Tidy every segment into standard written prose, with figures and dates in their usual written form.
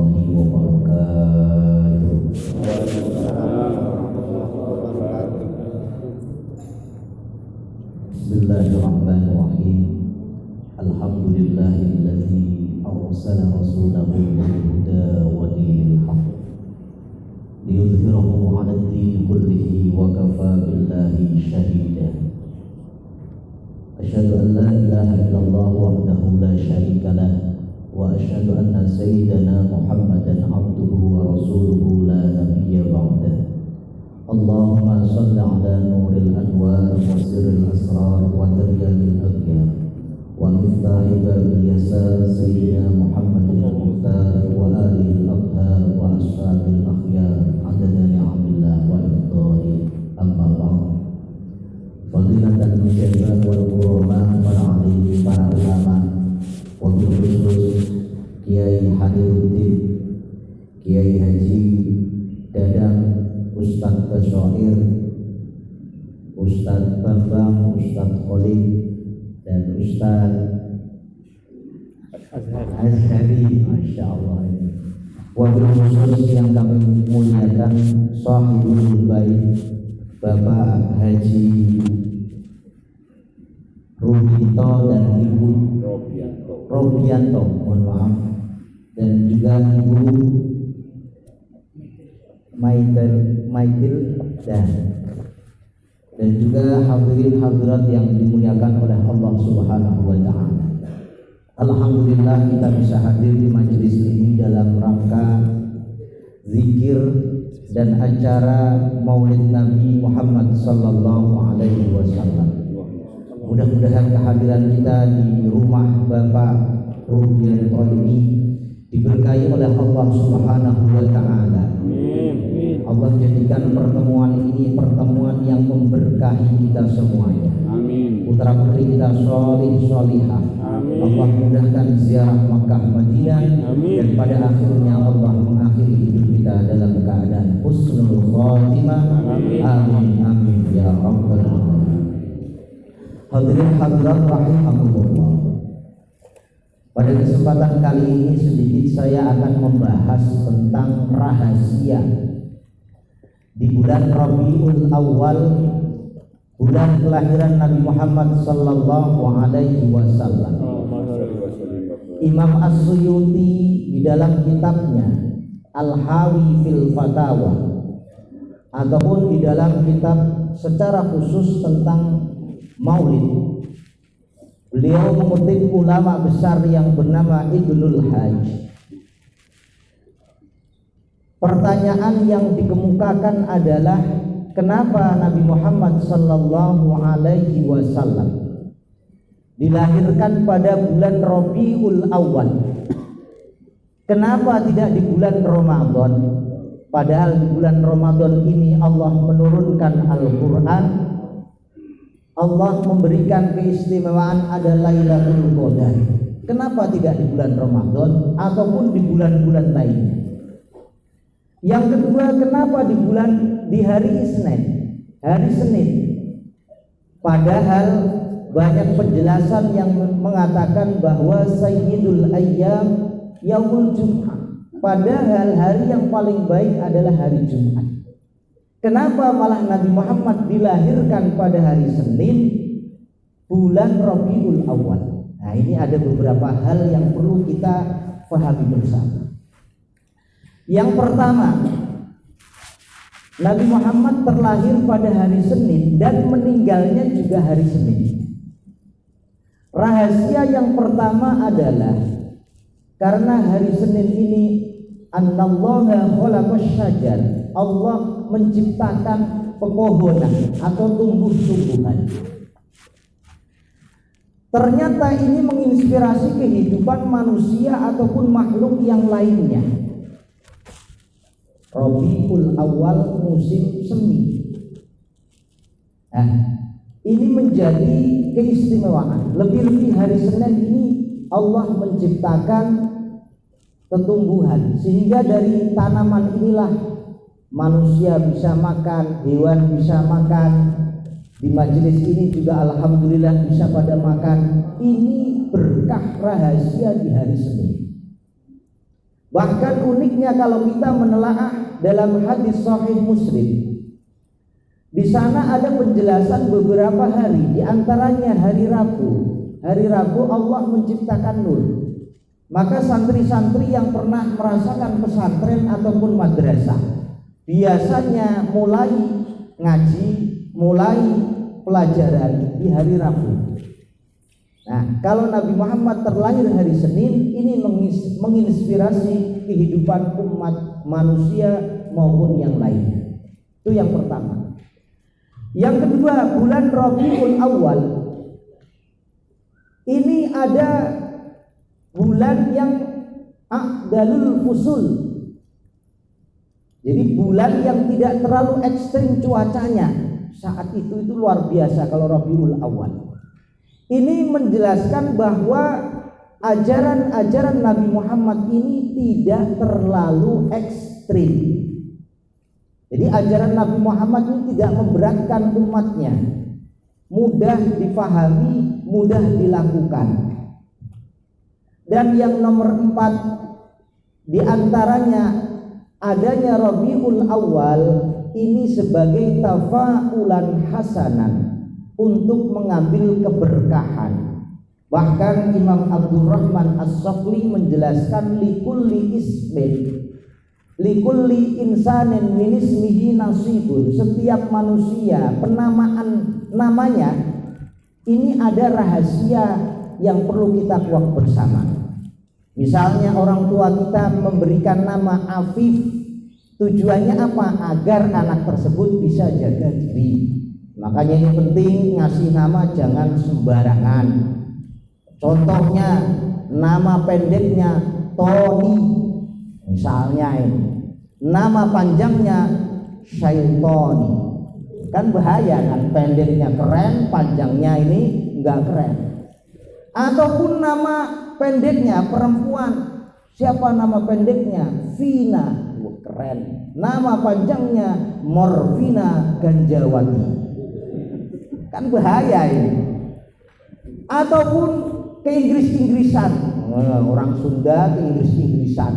warahmatullahi wabarakatuh. Bismillahirrahmanirrahim. Alhamdulillahilladzi arsala rasulahu bil huda wa dinil haqq liyudhhirahu 'ala ad-din kullihi wa kafa billahi shahida. Asyhadu an la ilaha illallah wahdahu la syarika lah wa asyhadu anna sayyidana Muhammadan abduhu wa rasuluhu la nabiyya ba'dah. Allahumma shalli ala nuril anwar wa sirril asrar wa taryamil aghyar wa miftahi babil yasar sayyidina Muhammadin al-mukhtar wa alihi al-abhar wa ashabil akhyar adada ni'amillah wa iqdari. Amma ba'd. Fadilatan musyabbah wal qurama para alim, para ulama, wabil khusus Kiai Hadiruddin, Kiai Haji Dadang, Ustadz Basyair, Ustadz Bambang, Ustadz Khalid, dan Ustadz Azhari, Masya Allah ini. Wabil khusus yang kami muliakan Sahibul Bait Bapak Haji Rubinto dan Ibu Robianto, mohon maaf, dan juga Ibu Michael dan juga hadirin hadirat yang dimuliakan oleh Allah Subhanahu wa taala. Alhamdulillah kita bisa hadir di majelis ini dalam rangka zikir dan acara Maulid Nabi Muhammad sallallahu alaihi wasallam. Mudah-mudahan kehadiran kita di rumah Bapak Rubianto ini diberkahi oleh Allah Subhanahu wa taala. Allah jadikan pertemuan ini pertemuan yang memberkahi kita semuanya. Amin. Putra putri kita sholih sholihah. Allah mudahkan ziarah Makkah Madinah. Amin. Dan pada akhirnya Allah mengakhiri hidup kita dalam keadaan husnul khatimah. Amin. Amin. Amin ya rabbal alamin. Hadirin hadirat rahimakumullah. Pada kesempatan kali ini sedikit saya akan membahas tentang rahasia di bulan Rabiul Awal, bulan kelahiran Nabi Muhammad sallallahu alaihi wasallam. Imam As-Suyuti di dalam kitabnya Al-Hawi fil Fatawa ataupun di dalam kitab secara khusus tentang Maulid, beliau mengutip ulama besar yang bernama Ibnul Hajj. Pertanyaan yang dikemukakan adalah kenapa Nabi Muhammad sallallahu alaihi wasallam dilahirkan pada bulan Rabiul Awal? Kenapa tidak di bulan Ramadan? Padahal di bulan Ramadan ini Allah menurunkan Al-Qur'an. Allah memberikan keistimewaan ada Lailatul Qadar. Kenapa tidak di bulan Ramadan ataupun di bulan-bulan lainnya? Yang kedua, kenapa di hari Isnin? Hari Senin. Padahal banyak penjelasan yang mengatakan bahwa Sayyidul Ayyam Yaumul Jum'ah. Padahal hari yang paling baik adalah hari Jumat. Kenapa malah Nabi Muhammad dilahirkan pada hari Senin, bulan Rabiul Awal? Nah, ini ada beberapa hal yang perlu kita pahami bersama. Yang pertama, Nabi Muhammad terlahir pada hari Senin dan meninggalnya juga hari Senin. Rahasia yang pertama adalah karena hari Senin ini Annallaha khalaqas syajar, Allah menciptakan pepohonan atau tumbuh-tumbuhan. Ternyata ini menginspirasi kehidupan manusia ataupun makhluk yang lainnya. Rabiul Awal musim semi. Nah, ini menjadi keistimewaan. Lebih-lebih hari Senin ini Allah menciptakan tumbuhan sehingga dari tanaman inilah manusia bisa makan, hewan bisa makan. Di majelis ini juga alhamdulillah bisa pada makan. Ini berkah rahasia di hari Senin. Bahkan uniknya kalau kita menelaah dalam hadis Sahih Muslim, di sana ada penjelasan beberapa hari, di antaranya hari Rabu. Hari Rabu Allah menciptakan nur. Maka santri-santri yang pernah merasakan pesantren ataupun madrasah biasanya mulai ngaji, mulai pelajaran di hari Rabu. Nah, kalau Nabi Muhammad terlahir hari Senin, ini menginspirasi kehidupan umat manusia maupun yang lainnya. Itu yang pertama. Yang kedua, bulan Rabiul Awal ini ada bulan yang a'dalul fusul. Jadi bulan yang tidak terlalu ekstrim cuacanya. Saat itu luar biasa kalau Rabiul Awal. Ini menjelaskan bahwa ajaran-ajaran Nabi Muhammad ini tidak terlalu ekstrim. Jadi ajaran Nabi Muhammad ini tidak memberatkan umatnya, mudah difahami, mudah dilakukan. Dan yang nomor 4 diantaranya adanya Rabiul Awal ini sebagai tafaulan hasanan, untuk mengambil keberkahan. Bahkan Imam Abdurrahman As-Sofli menjelaskan likulli ismin, likulli insanin min ismihi nasibun. Setiap manusia penamaan namanya ini ada rahasia yang perlu kita kuak bersama. Misalnya orang tua kita memberikan nama Afif, tujuannya apa? Agar anak tersebut bisa jaga diri. Makanya ini penting, ngasih nama jangan sembarangan. Contohnya nama pendeknya Tony, misalnya ini. Nama panjangnya Syaitoni. Kan bahaya kan, pendeknya keren, panjangnya ini enggak keren. Ataupun nama pendeknya perempuan, siapa nama pendeknya? Vina, keren. Nama panjangnya Morvina Ganjawati. Kan bahaya ini. Ataupun ke Inggris-Inggrisan, orang Sunda ke Inggris-Inggrisan.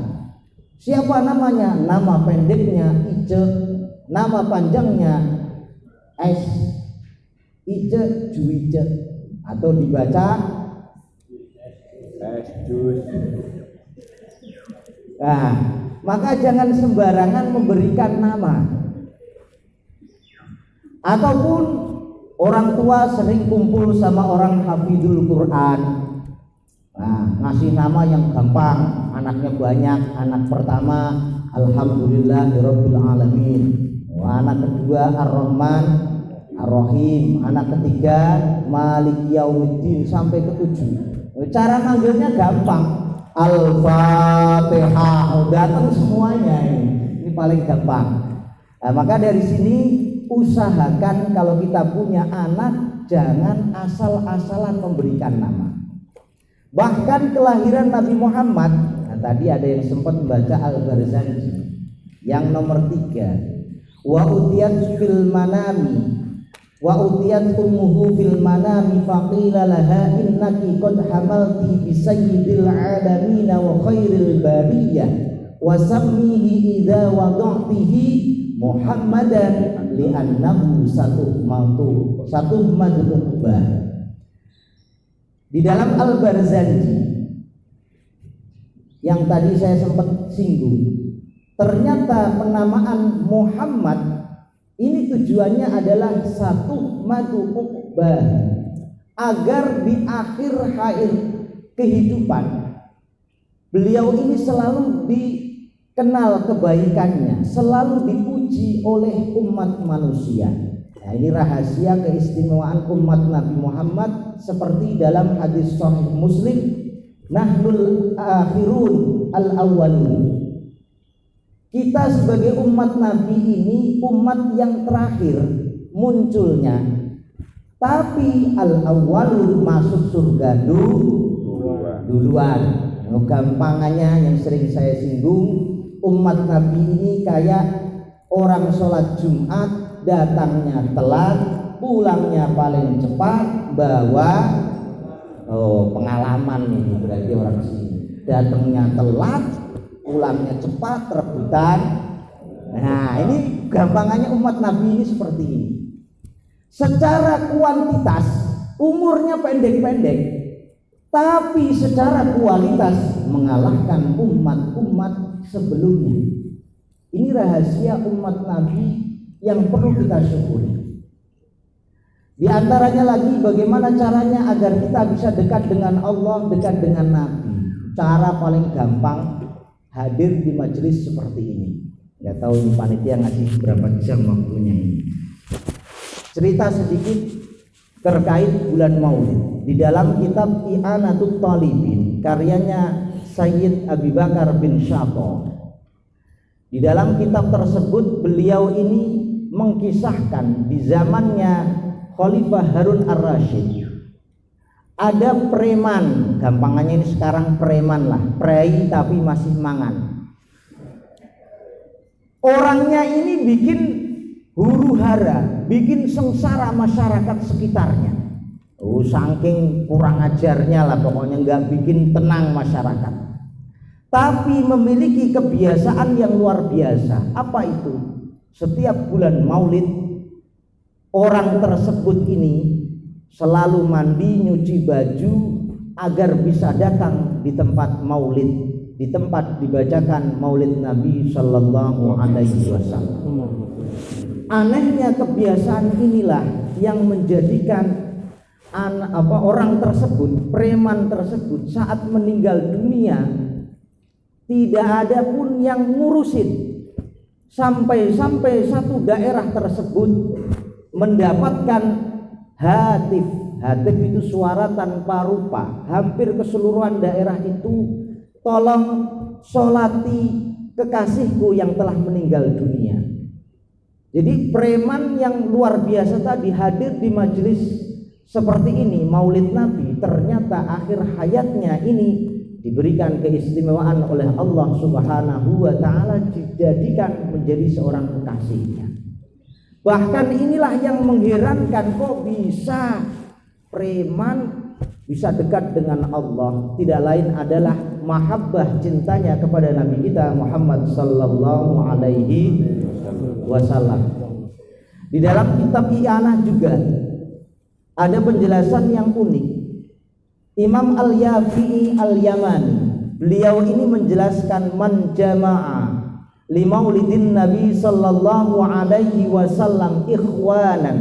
Siapa namanya? Nama pendeknya Ice, nama panjangnya S. Ice Juice, atau dibaca S Jus. Nah, maka jangan sembarangan memberikan nama. Ataupun orang tua sering kumpul sama orang hafidul Quran. Nah, ngasih nama yang gampang, anaknya banyak. Anak pertama Alhamdulillahirabbil alamin. Anak kedua Ar-Rahman Ar-Rahim. Anak ketiga Malik Yaumiddin sampai ke-7. Cara manggilnya gampang. Al-Fatihah, datang semuanya ini. Ini paling gampang. Nah, maka dari sini usahakan kalau kita punya anak jangan asal-asalan memberikan nama. Bahkan kelahiran Nabi Muhammad, nah tadi ada yang sempat membaca Al-Barzanji yang nomor 3, wa utiyat fil manami wa utiyat ummuhu fil manami faqila laha innaki qad hamalti bi sayyidil alamin wa khairil bariyah wa sammihi idza wada'tihi Muhammadan li'annahu satu madhubah. Di dalam Al-Barzanji yang tadi saya sempat singgung, ternyata penamaan Muhammad ini tujuannya adalah satu madhubah, agar di akhir kehidupan beliau ini selalu dikenal kebaikannya, selalu dipuji oleh umat manusia. Nah, ini rahasia keistimewaan umat Nabi Muhammad seperti dalam hadis Sahih Muslim, nahnul akhirun al-awwalun. Kita sebagai umat Nabi ini umat yang terakhir munculnya, tapi al-awwalun masuk surga duluan. Gampangannya yang sering saya singgung, umat Nabi ini kayak orang sholat Jumat, datangnya telat, pulangnya paling cepat, bawa pengalaman ini berarti orang sini. Datangnya telat, pulangnya cepat, rebutan. Nah, ini gampangannya umat Nabi ini seperti ini. Secara kuantitas umurnya pendek-pendek, tapi secara kualitas mengalahkan umat-umat sebelumnya. Ini rahasia umat Nabi yang perlu kita syukuri. Di antaranya lagi bagaimana caranya agar kita bisa dekat dengan Allah, dekat dengan Nabi. Cara paling gampang hadir di majelis seperti ini. Nggak tahu ini panitia ngasih berapa jam waktunya ini. Cerita sedikit terkait bulan Maulid. Di dalam kitab I'anatul Talibin karyanya Sayyid Abi Bakar bin Syato. Di dalam kitab tersebut beliau ini mengkisahkan di zamannya Khalifah Harun ar-Rasyid ada preman, gampangannya ini sekarang preman lah, prei tapi masih mangan. Orangnya ini bikin huru-hara, bikin sengsara masyarakat sekitarnya. Saking kurang ajarnya lah, pokoknya nggak bikin tenang masyarakat. Tapi memiliki kebiasaan yang luar biasa. Apa itu? Setiap bulan Maulid, orang tersebut ini selalu mandi, nyuci baju agar bisa datang di tempat Maulid, di tempat dibacakan Maulid Nabi Sallallahu Alaihi Wasallam. Anehnya kebiasaan inilah yang menjadikan orang tersebut, preman tersebut saat meninggal dunia tidak ada pun yang ngurusin. Sampai satu daerah tersebut mendapatkan hatif. Hatif itu suara tanpa rupa. Hampir keseluruhan daerah itu, tolong sholati kekasihku yang telah meninggal dunia. Jadi preman yang luar biasa tadi hadir di majelis seperti ini, Maulid Nabi, ternyata akhir hayatnya ini diberikan keistimewaan oleh Allah Subhanahu wa Ta'ala, dijadikan menjadi seorang kekasihnya. Bahkan inilah yang mengherankan, kok bisa preman bisa dekat dengan Allah. Tidak lain adalah mahabbah, cintanya kepada Nabi kita Muhammad Sallallahu Alaihi Wasallam. Di dalam kitab I'anah juga ada penjelasan yang unik. Imam Al-Yafi'i Al-Yamani, beliau ini menjelaskan man jama'a li maulidin Nabi sallallahu alaihi wasallam ikhwanan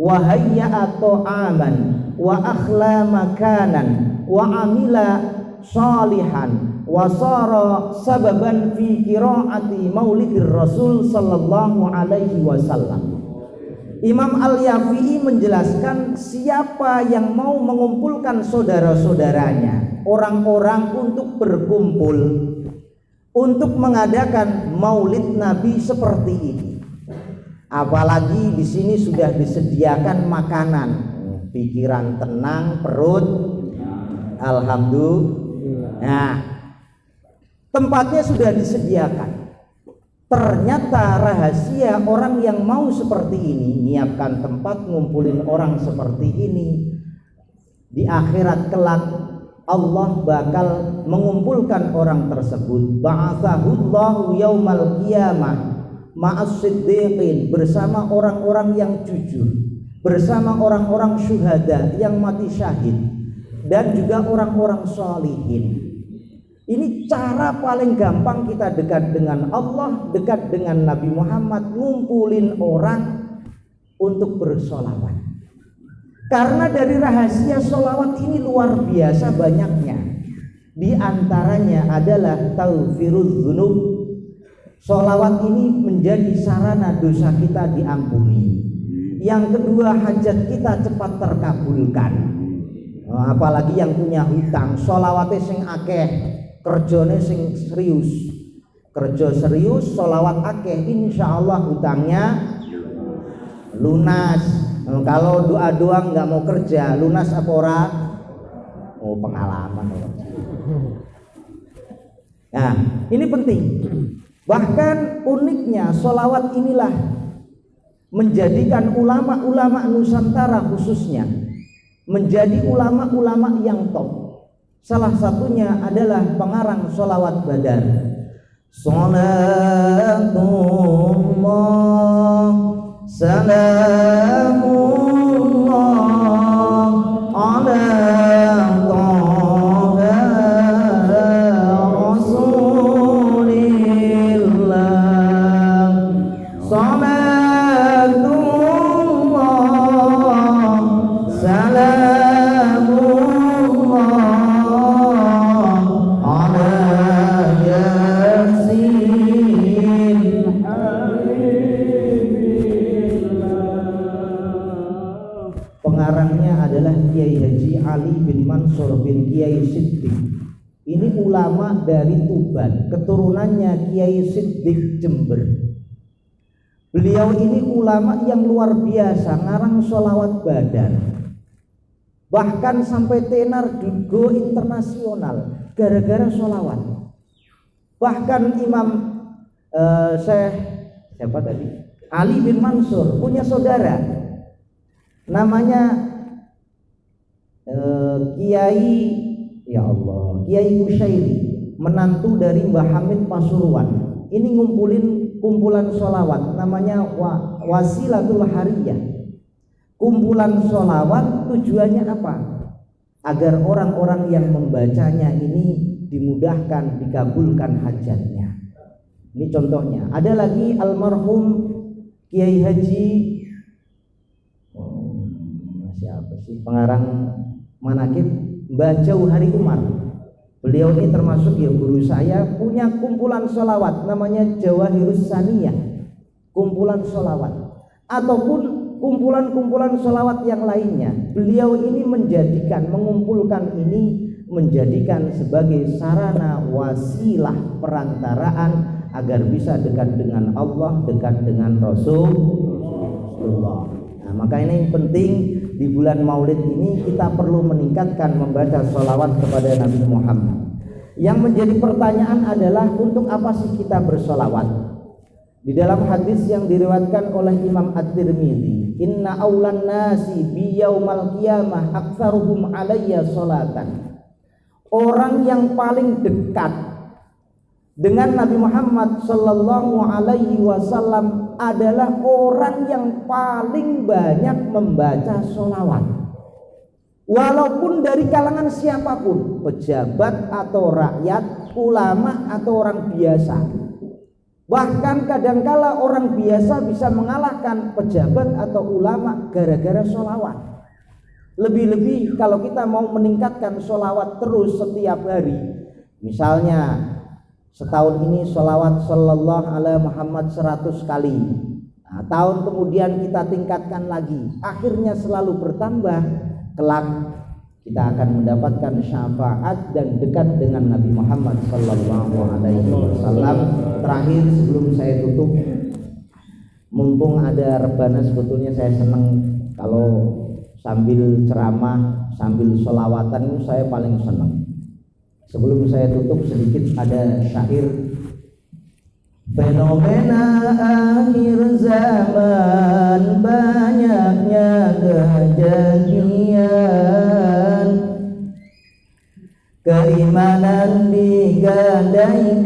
wa hayya'a ta'aman wa akhla makanan wa amila salihan wa sara sababan fi qiraati maulidir Rasul sallallahu alaihi wasallam. Imam Al-Yafi'i menjelaskan siapa yang mau mengumpulkan saudara-saudaranya, orang-orang untuk berkumpul untuk mengadakan Maulid Nabi seperti ini. Apalagi di sini sudah disediakan makanan, pikiran tenang, perut alhamdulillah. Nah, tempatnya sudah disediakan. Ternyata rahasia orang yang mau seperti ini, nyiapkan tempat, ngumpulin orang seperti ini, di akhirat kelak Allah bakal mengumpulkan orang tersebut. Ba'athahullahu yaumal qiyamah ma'as siddiqin, bersama orang-orang yang jujur, bersama orang-orang syuhada yang mati syahid, dan juga orang-orang sholihin. Ini cara paling gampang kita dekat dengan Allah, dekat dengan Nabi Muhammad, ngumpulin orang untuk bersolawat. Karena dari rahasia solawat ini luar biasa banyaknya. Di antaranya adalah taufiruz dzunub. Solawat ini menjadi sarana dosa kita diampuni. Yang kedua, hajat kita cepat terkabulkan. Apalagi yang punya hutang, solawatnya sing akeh, kerjone sing serius, kerja serius, sholawat akeh, insya Allah hutangnya lunas. Kalau doa doang nggak mau kerja, lunas apa ora? Oh, pengalaman. Nah, ini penting. Bahkan uniknya sholawat inilah menjadikan ulama-ulama Nusantara khususnya menjadi ulama-ulama yang top. Salah satunya adalah pengarang sholawat Badar. Salatullah salamullah ala Taha Rasulillah. Salatullah salamullah ala pengarangnya adalah Kiai Haji Ali bin Mansur bin Kiai Siddiq. Ini ulama dari Tuban, keturunannya Kiai Siddiq Jember. Beliau ini ulama yang luar biasa, ngarang sholawat badan, bahkan sampai tenar go internasional gara-gara sholawat. Bahkan Imam Syekh siapa tadi? Ali bin Mansur punya saudara namanya Kiai Kiai Kusyairi, menantu dari Mbah Hamid Pasuruan. Ini ngumpulin kumpulan sholawat namanya Wasilatul Hariyah. Kumpulan sholawat tujuannya apa? Agar orang-orang yang membacanya ini dimudahkan, dikabulkan hajatnya. Ini contohnya. Ada lagi almarhum Kiai Haji siapa sih pengarang manakib, Mbah Jauhari Umar. Beliau ini termasuk ya guru saya, punya kumpulan sholawat namanya Jawahirus Saniyah, kumpulan sholawat ataupun kumpulan-kumpulan sholawat yang lainnya. Beliau ini mengumpulkan ini menjadikan sebagai sarana wasilah perantaraan agar bisa dekat dengan Allah, dekat dengan Rasulullah. Nah, maka ini penting di bulan Maulid ini kita perlu meningkatkan membaca sholawat kepada Nabi Muhammad. Yang menjadi pertanyaan adalah untuk apa sih kita bersholawat? Di dalam hadis yang diriwayatkan oleh Imam At-Tirmidzi, inna aulan nasi bi yaumal qiyamah aktsaruhum alayya sholatan. Orang yang paling dekat dengan Nabi Muhammad sallallahu alaihi wasallam adalah orang yang paling banyak membaca sholawat, walaupun dari kalangan siapapun, pejabat atau rakyat, ulama atau orang biasa. Bahkan kadangkala orang biasa bisa mengalahkan pejabat atau ulama gara-gara sholawat. Lebih-lebih kalau kita mau meningkatkan sholawat terus setiap hari, misalnya setahun ini sholawat sallallahu alaihi Muhammad 100 kali. Nah, tahun kemudian kita tingkatkan lagi, akhirnya selalu bertambah. Kelak kita akan mendapatkan syafaat dan dekat dengan Nabi Muhammad sallallahu alaihi wasallam. Terakhir sebelum saya tutup, mumpung ada rebana, sebetulnya saya senang kalau sambil ceramah, sambil sholawatan itu saya paling senang. Sebelum saya tutup sedikit ada syair. Fenomena akhir zaman, banyaknya kejadian, keimanan digadaikan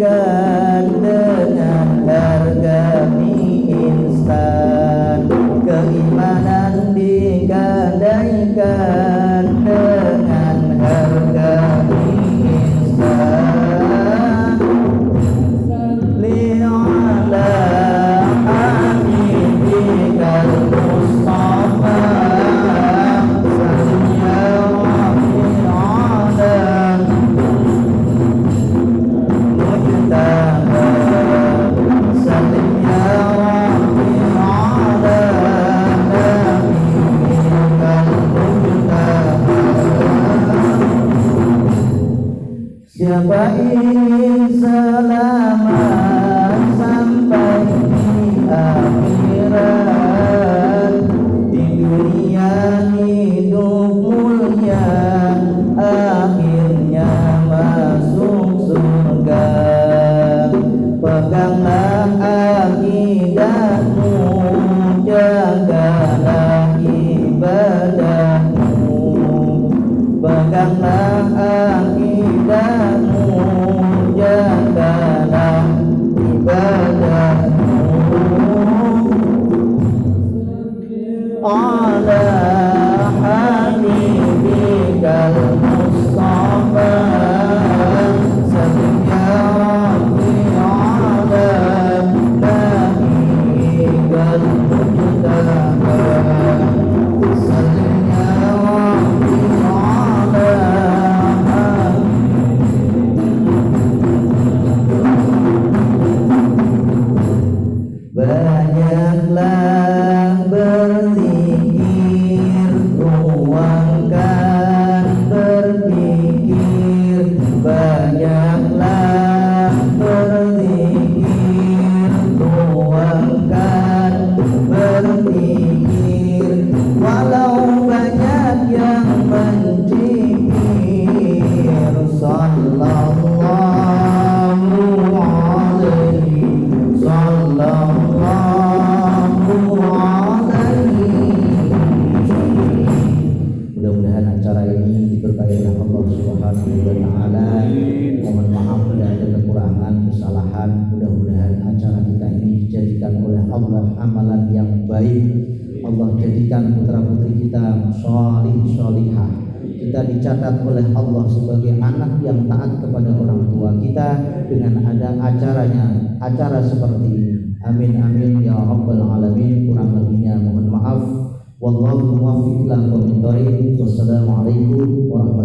dengan harga mie instan. Keimanan digadaikan dengan harga mie siapa ingin selamat sampai di akhirat, di dunia hidup mulia, akhirnya masuk surga. Peganglah akidahmu, jagalah ibadahmu. Peganglah akidahmu, jagalah ala habibikal Mustafa sallim ya Rabbi ala nabiyikal Mujtaba sallim ya Rabbi ala banyaklah berzikir, luangkan berpikir. Banyaklah berzikir, luangkan berpikir. Walau banyak yang mencibir, sallallahu alaihi sallallahu alaihi. Mudah-mudahan acara ini diberkahi oleh Allah Subhanahu wa taala. Mohon maaf bila ada kekurangan, kesalahan. Mudah-mudahan acara kita ini dijadikan oleh Allah amalan yang baik. Allah jadikan putra-putri kita sholih sholihah. Kita dicatat oleh Allah sebagai anak yang taat kepada orang tua kita dengan ada acara seperti ini. Amin amin ya rabbal alamin. Kurang lebihnya mohon maaf. Wallahu muwaffiq ila aqwamit thoriq. Wassalamualaikum warahmatullahi wabarakatuh.